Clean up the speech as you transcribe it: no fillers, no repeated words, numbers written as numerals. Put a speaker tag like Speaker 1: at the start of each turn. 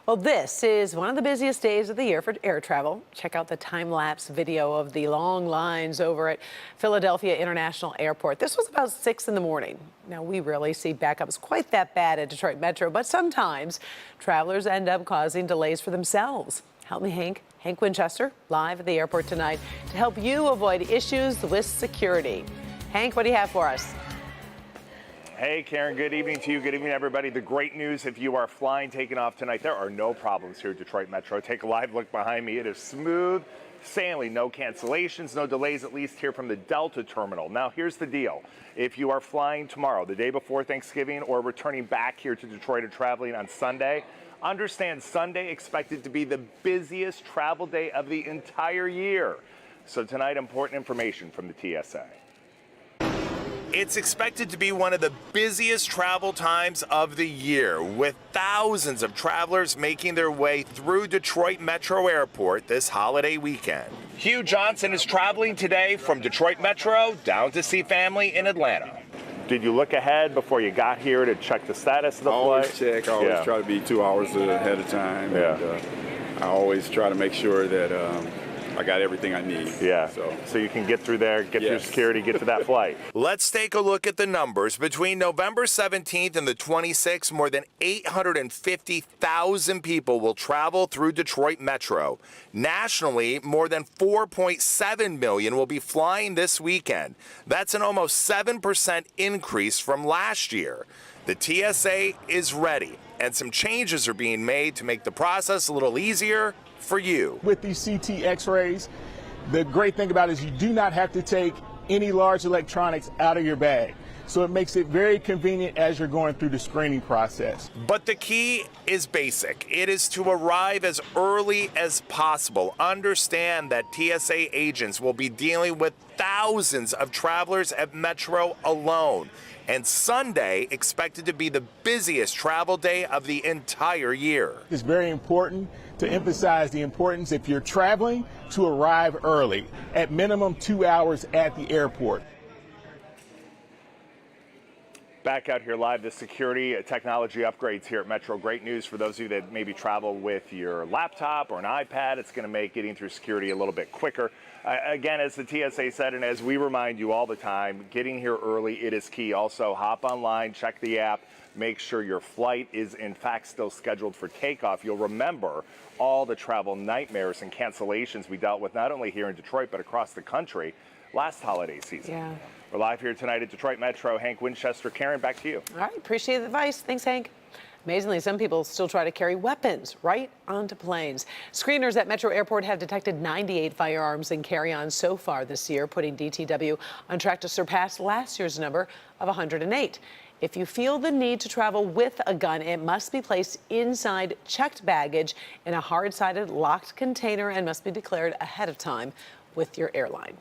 Speaker 1: Well, this is one of the busiest days of the year for air travel. Check out the time-lapse video of the long lines over at Philadelphia International Airport. This was about 6 in the morning. Now, we rarely see backups quite that bad at Detroit Metro, but sometimes travelers end up causing delays for themselves. Help me, Hank. Hank Winchester, live at the airport tonight to help you avoid issues with security. Hank, what do you have for us?
Speaker 2: Hey, Karen, good evening to you. Good evening, everybody. The great news, if you are flying, taking off tonight, there are no problems here at Detroit Metro. Take a live look behind me. It is smooth sailing, no cancellations, no delays, at least here from the Delta terminal. Now, here's the deal. If you are flying tomorrow, the day before Thanksgiving, or returning back here to Detroit or traveling on Sunday, understand Sunday expected to be the busiest travel day of the entire year. So tonight, important information from the TSA. It's expected to be one of the busiest travel times of the year, with thousands of travelers making their way through Detroit Metro Airport this holiday weekend. Hugh Johnson is traveling today from Detroit Metro down to see family in Atlanta. Did you look ahead before you got here to check the status of the flight?
Speaker 3: Always check. I always try to be 2 hours ahead of time.
Speaker 2: Yeah.
Speaker 3: And, I always try to make sure that I got everything I need.
Speaker 2: Yeah, so you can get through there, get through security, get to that flight. Let's take a look at the numbers. Between November 17th and the 26th, more than 850,000 people will travel through Detroit Metro. Nationally, more than 4.7 million will be flying this weekend. That's an almost 7% increase from last year. The TSA is ready, and some changes are being made to make the process a little easier for you.
Speaker 4: With these CT x-rays, the great thing about it is you do not have to take any large electronics out of your bag. So it makes it very convenient as you're going through the screening process.
Speaker 2: But the key is basic. It is to arrive as early as possible. Understand that TSA agents will be dealing with thousands of travelers at Metro alone. And Sunday expected to be the busiest travel day of the entire year.
Speaker 4: It's very important to emphasize the importance, if you're traveling, to arrive early, at minimum 2 hours at the airport.
Speaker 2: Back out here live, the security technology upgrades here at Metro. Great news for those of you that maybe travel with your laptop or an iPad. It's going to make getting through security a little bit quicker. Again, as the TSA said, and as we remind you all the time, getting here early, it is key. Also, hop online, check the app, make sure your flight is in fact still scheduled for takeoff. You'll remember all the travel nightmares and cancellations we dealt with, not only here in Detroit, but across the country last holiday season.
Speaker 1: Yeah.
Speaker 2: We're live here tonight at Detroit Metro. Hank Winchester. Karen, back to you.
Speaker 1: All right, appreciate the advice. Thanks, Hank. Amazingly, some people still try to carry weapons right onto planes. Screeners at Metro Airport have detected 98 firearms and carry-ons so far this year, putting DTW on track to surpass last year's number of 108. If you feel the need to travel with a gun, it must be placed inside checked baggage in a hard-sided locked container and must be declared ahead of time with your airline.